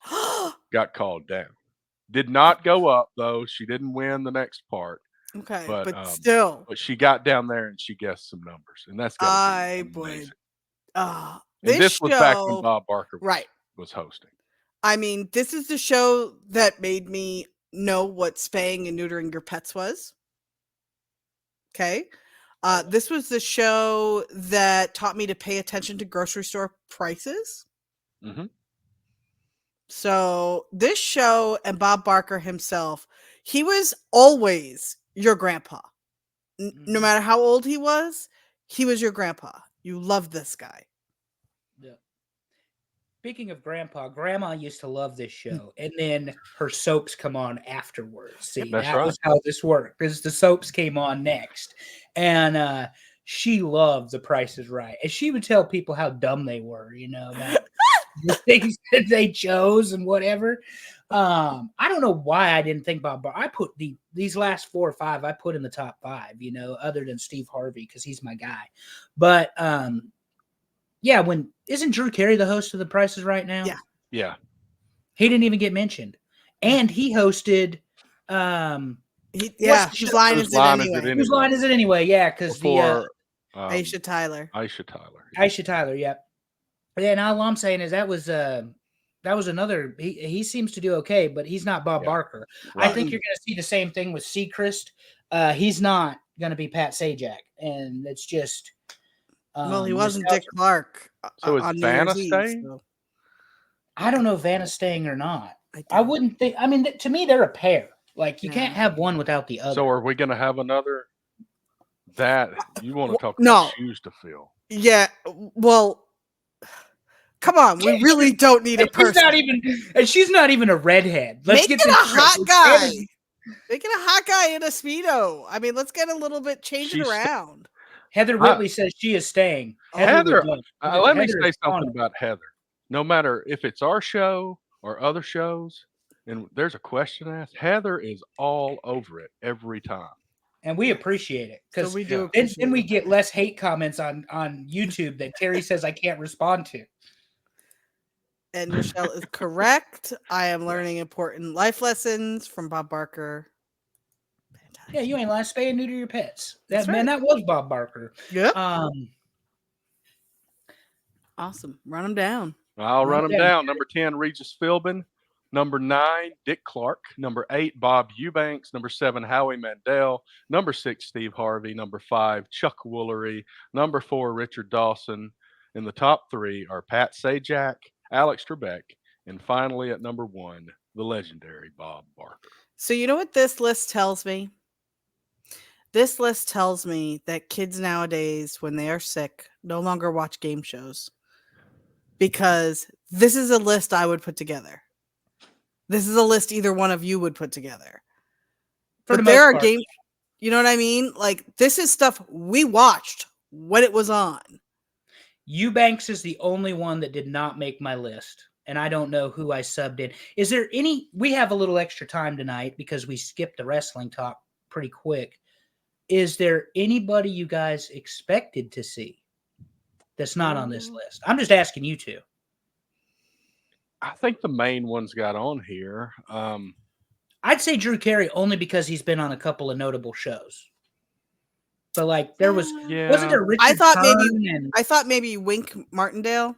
got called down. Did not go up though. She didn't win the next part, Okay, But, but still, but she got down there and she guessed some numbers, and that's got I to be would. amazing. And This was back when show- Bob Barker right. was hosting. I mean, this is the show that made me know what spaying and neutering your pets was. Okay. This was the show that taught me to pay attention to grocery store prices. Mhm. So this show and Bob Barker himself, he was always your grandpa. No Mhm. matter how old he was your grandpa. You loved this guy. Yeah. Speaking of grandma used to love this show, and then her soaps come on afterwards. See, That's that right. was how this worked, because the soaps came on next, and she loved The Price is Right, and she would tell people how dumb they were, about the things that they chose and whatever. I don't know why I didn't think about, but I put these last 4 or 5 I put in the top 5, other than Steve Harvey because he's my guy. But yeah, isn't Drew Carey the host of The Price is Right now? Yeah. Yeah. He didn't even get mentioned, and he hosted. Yeah, the whose show? line Whose is it line is it anyway? anyway? Whose line is it anyway? Yeah, because Before Aisha Tyler. Aisha Tyler. Aisha Tyler. Yep. Yeah, and all I'm saying is that was That was another. He seems to do okay, but he's not Bob Yeah. Barker. I Right. think you're going to see the same thing with Seacrest. He's not going to be Pat Sajak, and it's just. Well, he wasn't Dick nostalgia. Clark So is on New Vanna Year's Eve. staying? So I don't know if Vanna's staying or not. I doubt it. wouldn't think. I mean, to me, they're a pair. Like you Yeah. can't have one without the other. So are we going to have another? That you want to talk no. about shoes to fill? Yeah. Well, come on. We really don't need a person. She's not even a redhead. Let's Make get it this a straight. hot It's guy. Vanna's- Make it a hot guy in a Speedo. I mean, let's get a little bit, change it She's- around. Heather Whitley says she is staying. Heather, would go. let me Heather say is something on it. about Heather. No matter if it's our show or other shows, and there's a question asked, Heather is all over it every time. And we appreciate it So because we do. then we get less hate comments on YouTube that Terry says I can't respond to. And Michelle is correct. I am learning important life lessons from Bob Barker. Yeah, you ain't lying. Spay and neuter your pets. That's Man, right. that was Bob Barker. Yep. Awesome. Run them down. I'll run them Okay. down. Number 10, Regis Philbin. Number 9, Dick Clark. Number 8, Bob Eubanks. Number 7, Howie Mandel. Number 6, Steve Harvey. Number 5, Chuck Woolery. Number 4, Richard Dawson. And the top 3 are Pat Sajak, Alex Trebek, and finally at number 1, the legendary Bob Barker. So you know what this list tells me? This list tells me that kids nowadays, when they are sick, no longer watch game shows. Because this is a list I would put together. This is a list either one of you would put together. For But the there most are part. game, you know what I mean? Like, this is stuff we watched when it was on. Eubanks is the only one that did not make my list. And I don't know who I subbed in. Is there any? We have a little extra time tonight because we skipped the wrestling talk pretty quick. Is there anybody you guys expected to see that's not on this list? I'm just asking you two. I think the main ones got on here. I'd say Drew Carey only because he's been on a couple of notable shows. But like there was, Yeah. wasn't there Richard I thought maybe- Kern and I thought maybe Wink Martindale.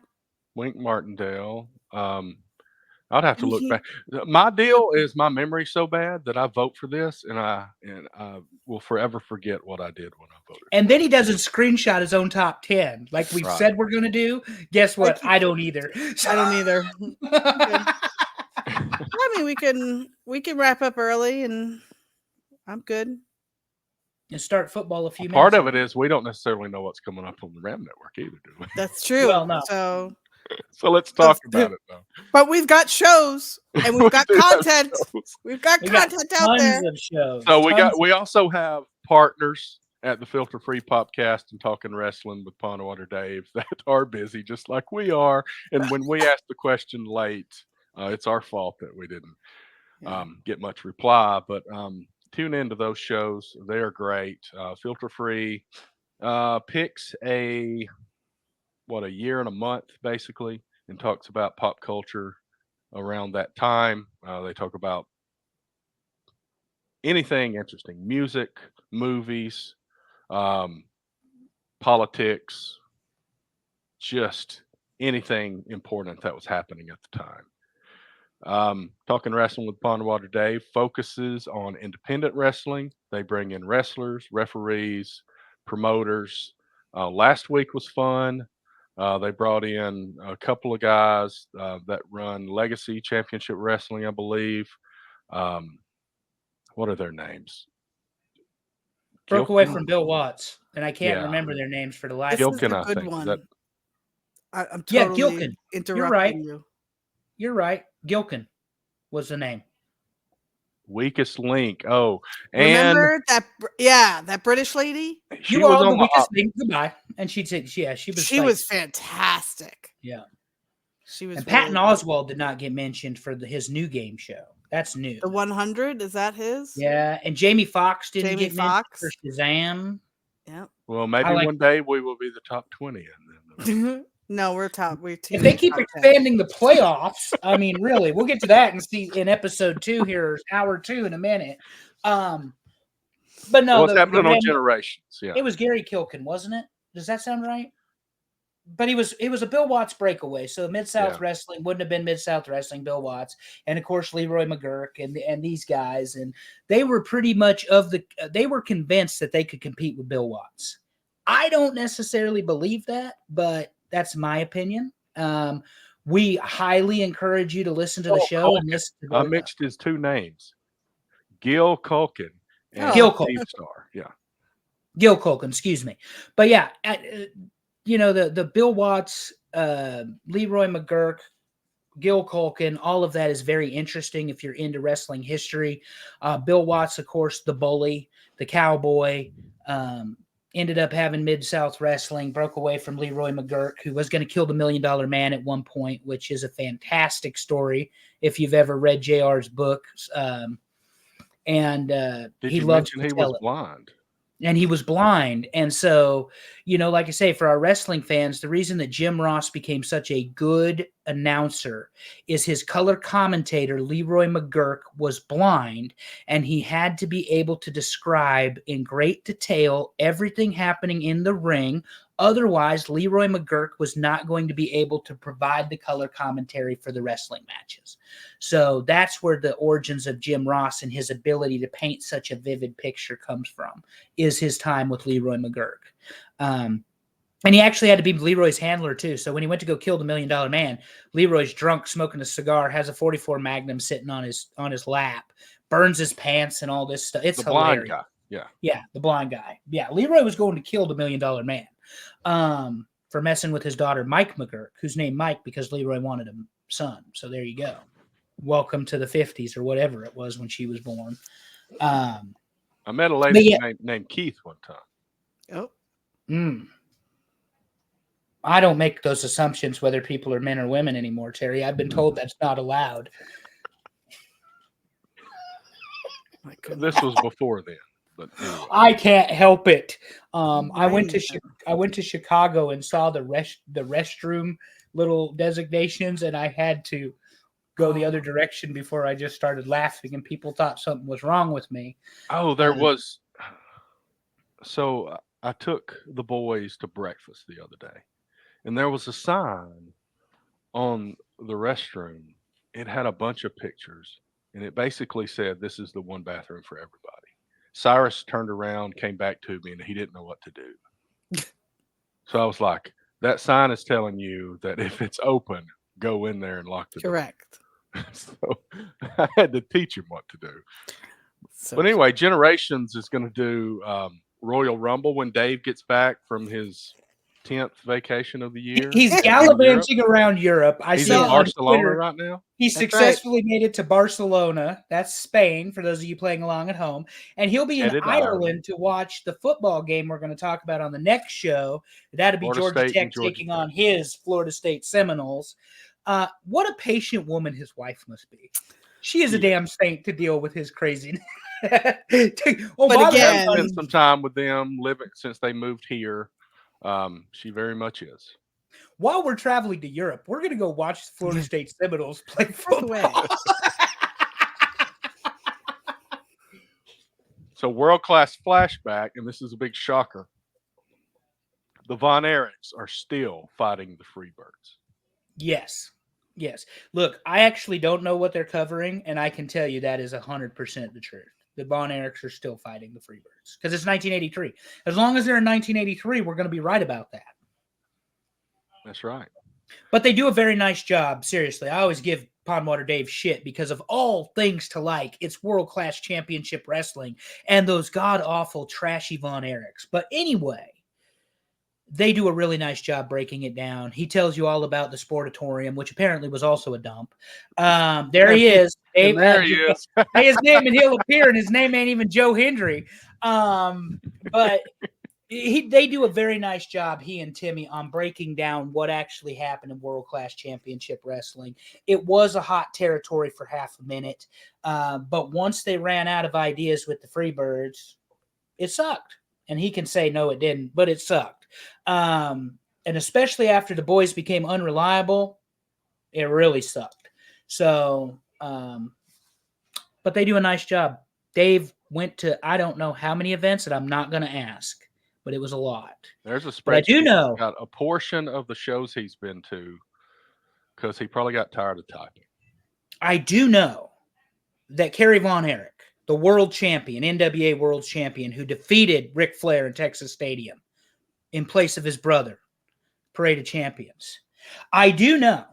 Wink Martindale. I'd have to And look he- back. My deal is my memory's so bad that I vote for this, and I will forever forget what I did when I voted. and then he doesn't screenshot his own top 10 like we've Right. said we're gonna do. Guess what? Like- I don't either. I don't either. I mean, we can wrap up early, and I'm good. And start football a few minutes. Part of it ago. is we don't necessarily know what's coming up on the Ram Network either, do we? That's true. Well, no. So, So let's talk about it though. but we've got shows and we've got We do have content. shows. We've got We got content out tons there. of shows. So tons we also have partners at the Filter Free Popcast and Talking Wrestling with Pondwater Dave that are busy just like we are. And when we ask the question late, it's our fault that we didn't get much reply. But tune into those shows; they are great. Filter Free picks a year and a month basically, and talks about pop culture around that time. They talk about anything interesting: music, movies, politics, just anything important that was happening at the time. Talking Wrestling with Pondwater Dave focuses on independent wrestling. They bring in wrestlers, referees, promoters. Last week was fun. They brought in a couple of guys that run Legacy Championship Wrestling, I believe. What are their names? broke away Gilkin? from Bill Watts, and I can't Yeah. remember their names for the life. This of me. is Gilkin, a I good think. Is one. that- I'm Yeah, totally Gilkin. interrupting right. you. You're right. Gilkin was the name. Weakest link. Oh, and Remember that? Yeah, that British lady. she You was are the on the weakest link. Goodbye. And she'd say, yeah, she was. She like- was fantastic. Yeah. She was. And Patton really good. Oswald did not get mentioned for his new game show. That's new. The 100 is that his? Yeah, and Jamie Foxx didn't Jamie get mentioned Foxx. for Shazam. Yep. Well, maybe like- one day we will be the top 20 in them. No, we're top. We're If they keep top 10. expanding the playoffs, I mean, really, we'll get to that and see in episode 2 here, hour 2 in a minute. But no, What's the happening on man- Generations? Yeah. it was Gary Kilkin, wasn't it? Does that sound right? but it was a Bill Watts breakaway. So Mid-South Yeah. Wrestling wouldn't have been Mid-South Wrestling, Bill Watts, and of course Leroy McGurk and these guys, and they were pretty much they were convinced that they could compete with Bill Watts. I don't necessarily believe that, but that's my opinion. We highly encourage you to listen to the show and listen to I mixed his two names, Gil Culkin and Gil Culkin. Steve Starr. Yeah. Gil Culkin, excuse me. But yeah, the Bill Watts, Leroy McGurk, Gil Culkin, all of that is very interesting if you're into wrestling history. Bill Watts, of course, the bully, the cowboy, ended up having Mid-South Wrestling, broke away from Leroy McGurk, who was going to kill the $1 Million Man at one point, which is a fantastic story if you've ever read JR's books. Did He you loves mention to he tell was it. blind? And he was blind. And so, like I say, for our wrestling fans, the reason that Jim Ross became such a good announcer is his color commentator, Leroy McGurk, was blind, and he had to be able to describe in great detail everything happening in the ring. Otherwise, Leroy McGurk was not going to be able to provide the color commentary for the wrestling matches. So that's where the origins of Jim Ross and his ability to paint such a vivid picture comes from, is his time with Leroy McGurk. And he actually had to be Leroy's handler too. So when he went to go kill the $1 Million Man, Leroy's drunk, smoking a cigar, has a 44 Magnum sitting on his lap, burns his pants and all this stuff. It's The hilarious. blind guy. Yeah. Yeah, the blind guy. Yeah, Leroy was going to kill the $1 Million Man for messing with his daughter, Mike McGurk, who's named Mike because Leroy wanted a son. So there you go. Welcome to the 50s or whatever it was when she was born. I met a lady named Keith one time. Oh, I don't make those assumptions whether people are men or women anymore, Terry. I've been told that's not allowed. This was before then. But anyway. I can't help it. I went to Chicago and saw the restroom little designations, and I had to go the other direction before I just started laughing, and people thought something was wrong with me. Oh, there was. So I took the boys to breakfast the other day, and there was a sign on the restroom. It had a bunch of pictures, and it basically said, "This is the one bathroom for everybody." Cyrus turned around, came back to me, and he didn't know what to do. So I was like, that sign is telling you that if it's open, go in there and lock the door. correct. So I had to teach him what to do. So But anyway, Generations is going to do Royal Rumble when Dave gets back from his 10th vacation of the year. He's in gallivanting around Europe. I He's see in on Barcelona Twitter, right now. he That's successfully made it to Barcelona. That's Spain, for those of you playing along at home. And he'll be in Headed to Ireland Ireland. to watch the football game we're going to talk about on the next show. That'll be Florida Georgia State Tech and Georgia taking Tech. on his Florida State Seminoles. What a patient woman his wife must be. She is a Yeah. damn saint to deal with his craziness. But I've again- spent some time with them living since they moved here. She very much is. While we're traveling to Europe, we're going to go watch the Florida State Seminoles play football. So world-class flashback, and this is a big shocker. The Von Erichs are still fighting the Freebirds. Yes. Yes. Look, I actually don't know what they're covering, and I can tell you that is 100% the truth. The Von Erichs are still fighting the Freebirds because it's 1983. As long as they're in 1983, we're going to be right about that. That's right. But they do a very nice job. Seriously, I always give Pondwater Dave shit because of all things to like. It's world-class championship wrestling and those god-awful, trashy Von Erichs. But anyway, they do a really nice job breaking it down. He tells you all about the Sportatorium, which apparently was also a dump. There he is. And there he is. Say his name and he'll appear, and his name ain't even Joe Hendry. But they do a very nice job, he and Timmy, on breaking down what actually happened in world-class championship wrestling. It was a hot territory for half a minute, but once they ran out of ideas with the Freebirds, it sucked. And he can say, no, it didn't, but it sucked. And especially after the boys became unreliable, it really sucked. So, but they do a nice job. Dave went to, I don't know how many events, and I'm not going to ask, but it was a lot. There's a spreadsheet. But I do know got a portion of the shows he's been to because he probably got tired of typing. I do know that Kerry Von Erich, the world champion, NWA world champion, who defeated Ric Flair in Texas Stadium in place of his brother, Parade of Champions. I do know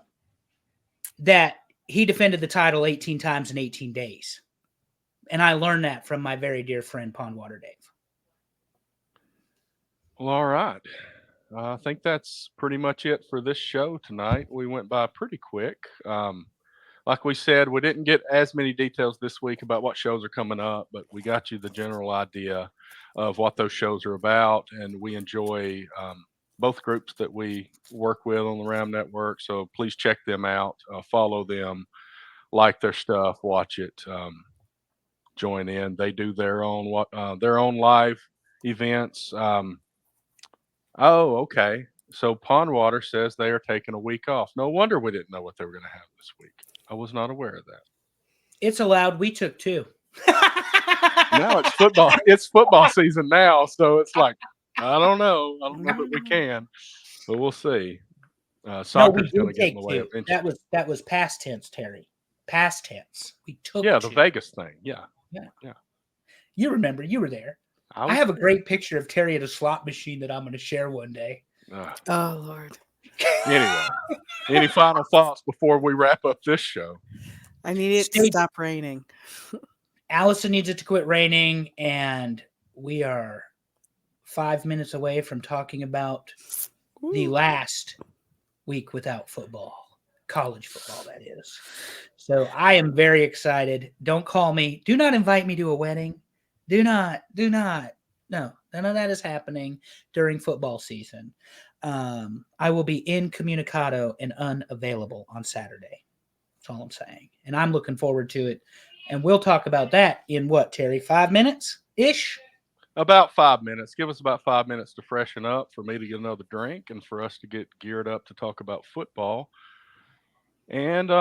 that he defended the title 18 times in 18 days. And I learned that from my very dear friend, Pondwater Dave. Well, all right. I think that's pretty much it for this show tonight. We went by pretty quick. Like we said, we didn't get as many details this week about what shows are coming up, but we got you the general idea of what those shows are about. And we enjoy both groups that we work with on the Ram Network. So please check them out, follow them, like their stuff, watch it, join in. They do their own live events. Oh, okay. So Pondwater says they are taking a week off. No wonder we didn't know what they were going to have this week. I was not aware of that. It's allowed. We took 2. Now it's football. It's football season now, so it's like I don't know. I don't know that we can, but we'll see. Soccer's going to get in the way 2. eventually. That was past tense, Terry. Past tense. We took Yeah, 2. the Vegas thing. Yeah. You remember? You were there. I have a great picture of Terry at a slot machine that I'm going to share one day. Oh, Lord. Anyway, any final thoughts before we wrap up this show? I need it to stop raining. Allison needs it to quit raining, and we are 5 minutes away from talking about the last week without football. College football, that is. So I am very excited. Don't call me. Do not invite me to a wedding. Do not. No, none of that is happening during football season. I will be incommunicado and unavailable on Saturday. That's all I'm saying. And I'm looking forward to it. And we'll talk about that in what, Terry? 5 minutes-ish? About 5 minutes. Give us about 5 minutes to freshen up, for me to get another drink, and for us to get geared up to talk about football. And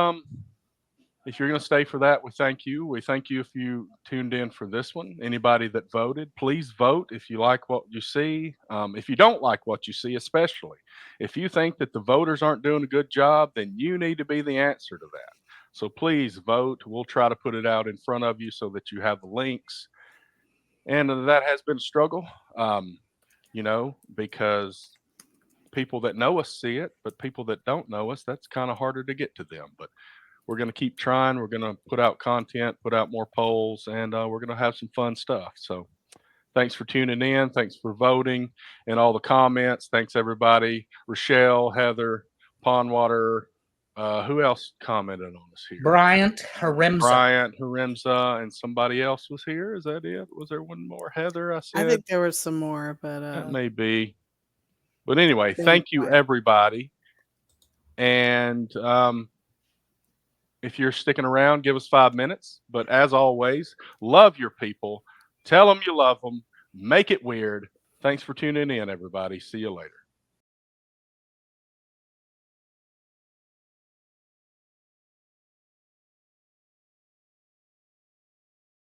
if you're going to stay for that, we thank you. We thank you if you tuned in for this one. Anybody that voted, please vote if you like what you see. If you don't like what you see, especially if you think that the voters aren't doing a good job, then you need to be the answer to that. So please vote. We'll try to put it out in front of you so that you have the links. And that has been a struggle, because people that know us see it, but people that don't know us, that's kind of harder to get to them. But we're going to keep trying. We're going to put out content, put out more polls, and we're going to have some fun stuff. So thanks for tuning in. Thanks for voting and all the comments. Thanks, everybody. Rochelle, Heather, Pondwater. Who else commented on us here? Bryant Haremza, and somebody else was here. Is that it? Was there one more? Heather, I said? I think there was some more, but that may be. But anyway, thank you, everybody. And if you're sticking around, give us 5 minutes. But as always, love your people. Tell them you love them. Make it weird. Thanks for tuning in, everybody. See you later.